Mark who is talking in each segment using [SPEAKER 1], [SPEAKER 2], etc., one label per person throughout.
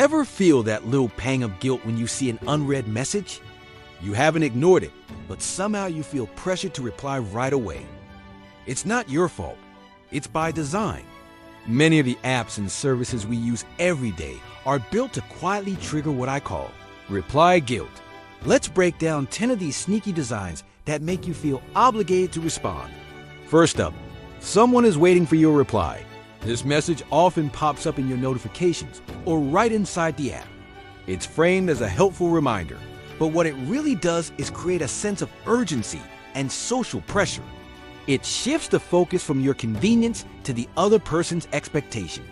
[SPEAKER 1] Ever feel that little pang of guilt when you see an unread message? You haven't ignored it, but somehow you feel pressured to reply right away. It's not your fault. It's by design. Many of the apps and services we use every day are built to quietly trigger what I call reply guilt. Let's break down 10 of these sneaky designs that make you feel obligated to respond. First up, someone is waiting for your reply. This message often pops up in your notifications or right inside the app. It's framed as a helpful reminder, but what it really does is create a sense of urgency and social pressure. It shifts the focus from your convenience to the other person's expectation.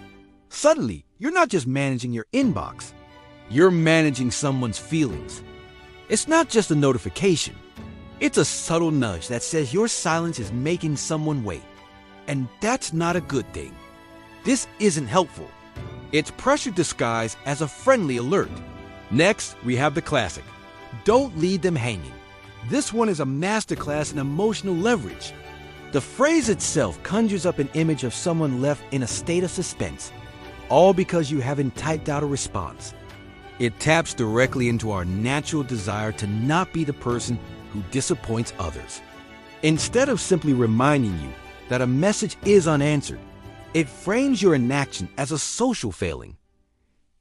[SPEAKER 1] Suddenly, you're not just managing your inbox, you're managing someone's feelings. It's not just a notification. It's a subtle nudge that says your silence is making someone wait. And that's not a good thing. This isn't helpful. It's pressure disguised as a friendly alert. Next, we have the classic. Don't leave them hanging. This one is a masterclass in emotional leverage. The phrase itself conjures up an image of someone left in a state of suspense, all because you haven't typed out a response. It taps directly into our natural desire to not be the person who disappoints others. Instead of simply reminding you that a message is unanswered, it frames your inaction as a social failing.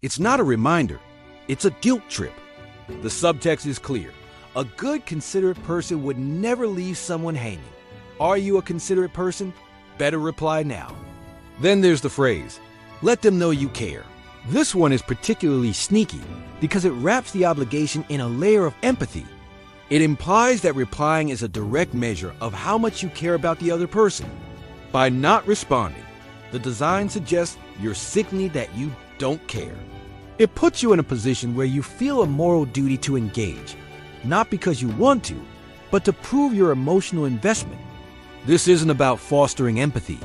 [SPEAKER 1] It's not a reminder, it's a guilt trip. The subtext is clear. A good, considerate person would never leave someone hanging. Are you a considerate person? Better reply now. Then there's the phrase, let them know you care. This one is particularly sneaky because it wraps the obligation in a layer of empathy. It implies that replying is a direct measure of how much you care about the other person. By not responding, the design suggests you're signaling that you don't care. It puts you in a position where you feel a moral duty to engage, not because you want to, but to prove your emotional investment. This isn't about fostering empathy.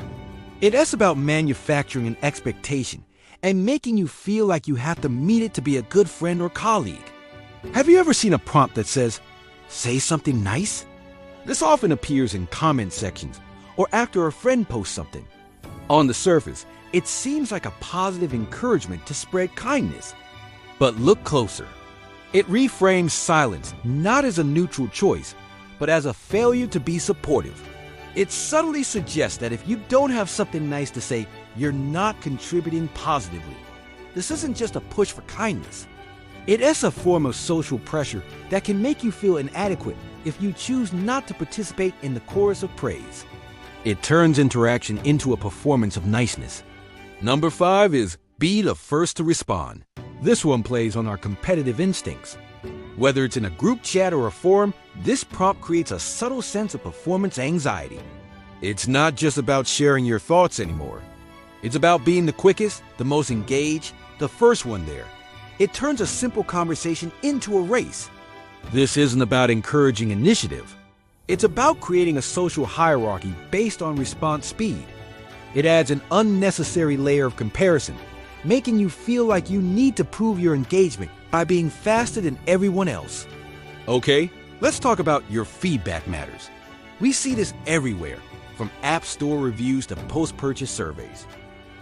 [SPEAKER 1] It's about manufacturing an expectation and making you feel like you have to meet it to be a good friend or colleague. Have you ever seen a prompt that says, say something nice? This often appears in comment sections or after a friend posts something. On the surface, it seems like a positive encouragement to spread kindness. But look closer. It reframes silence not as a neutral choice, but as a failure to be supportive. It subtly suggests that if you don't have something nice to say, you're not contributing positively. This isn't just a push for kindness. It is a form of social pressure that can make you feel inadequate if you choose not to participate in the chorus of praise. It turns interaction into a performance of niceness. Number 5 is be the first to respond. This one plays on our competitive instincts. Whether it's in a group chat or a forum, this prompt creates a subtle sense of performance anxiety. It's not just about sharing your thoughts anymore. It's about being the quickest, the most engaged, the first one there. It turns a simple conversation into a race. This isn't about encouraging initiative. It's about creating a social hierarchy based on response speed. It adds an unnecessary layer of comparison, making you feel like you need to prove your engagement by being faster than everyone else. Okay, let's talk about your feedback matters. We see this everywhere, from app store reviews to post-purchase surveys.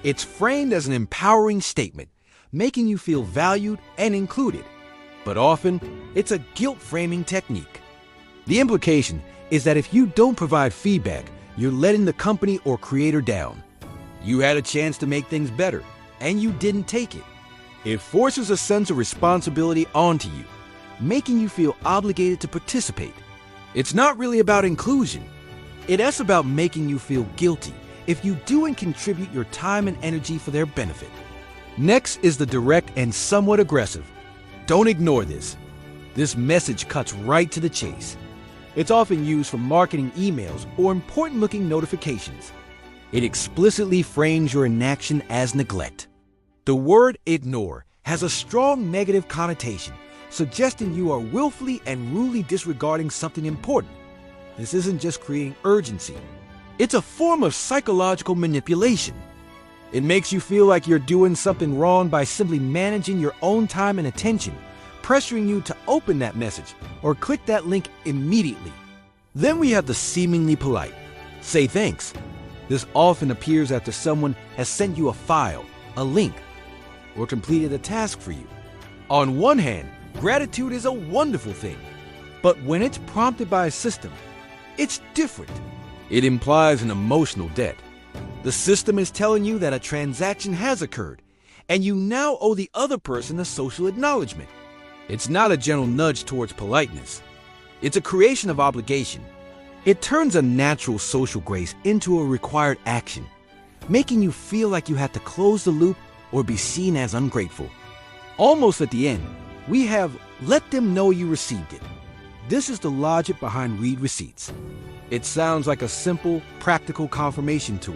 [SPEAKER 1] It's framed as an empowering statement, making you feel valued and included. But often, it's a guilt-framing technique. The implication is that if you don't provide feedback, you're letting the company or creator down. You had a chance to make things better, and you didn't take it. It forces a sense of responsibility onto you, making you feel obligated to participate. It's not really about inclusion. It's about making you feel guilty if you do and contribute your time and energy for their benefit. Next is the direct and somewhat aggressive. Don't ignore this. This message cuts right to the chase. It's often used for marketing emails or important-looking notifications. It explicitly frames your inaction as neglect. The word ignore has a strong negative connotation, suggesting you are willfully and rudely disregarding something important. This isn't just creating urgency. It's a form of psychological manipulation. It makes you feel like you're doing something wrong by simply managing your own time and attention, pressuring you to open that message or click that link immediately. Then we have the seemingly polite. Say thanks. This often appears after someone has sent you a file, a link, or completed a task for you. On one hand, gratitude is a wonderful thing, but when it's prompted by a system, it's different. It implies an emotional debt. The system is telling you that a transaction has occurred, and you now owe the other person a social acknowledgement. It's not a gentle nudge towards politeness. It's a creation of obligation. It turns a natural social grace into a required action, making you feel like you have to close the loop or be seen as ungrateful. Almost at the end, we have let them know you received it. This is the logic behind read receipts. It sounds like a simple, practical confirmation tool,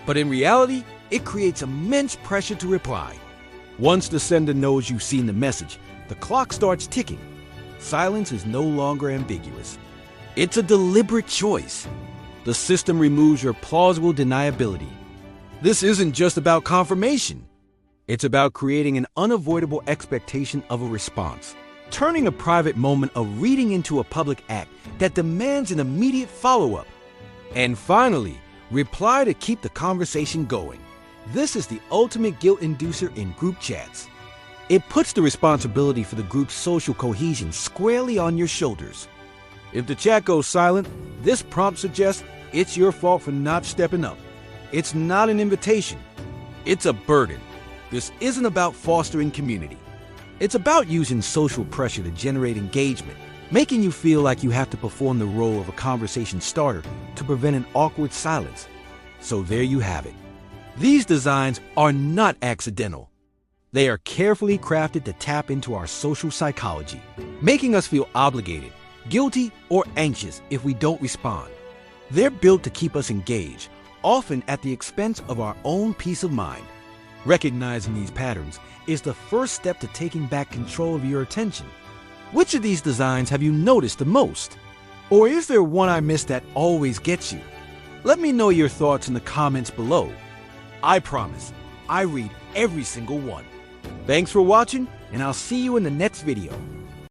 [SPEAKER 1] but in reality, it creates immense pressure to reply. Once the sender knows you've seen the message, the clock starts ticking. Silence is no longer ambiguous. It's a deliberate choice. The system removes your plausible deniability. This isn't just about confirmation. It's about creating an unavoidable expectation of a response, turning a private moment of reading into a public act that demands an immediate follow-up. And finally, reply to keep the conversation going. This is the ultimate guilt inducer in group chats. It puts the responsibility for the group's social cohesion squarely on your shoulders. If the chat goes silent, this prompt suggests it's your fault for not stepping up. It's not an invitation. It's a burden. This isn't about fostering community. It's about using social pressure to generate engagement, making you feel like you have to perform the role of a conversation starter to prevent an awkward silence. So there you have it. These designs are not accidental. They are carefully crafted to tap into our social psychology, making us feel obligated, guilty, or anxious if we don't respond. They're built to keep us engaged, often at the expense of our own peace of mind. Recognizing these patterns is the first step to taking back control of your attention. Which of these designs have you noticed the most? Or is there one I missed that always gets you? Let me know your thoughts in the comments below. I promise, I read every single one. Thanks for watching, and I'll see you in the next video.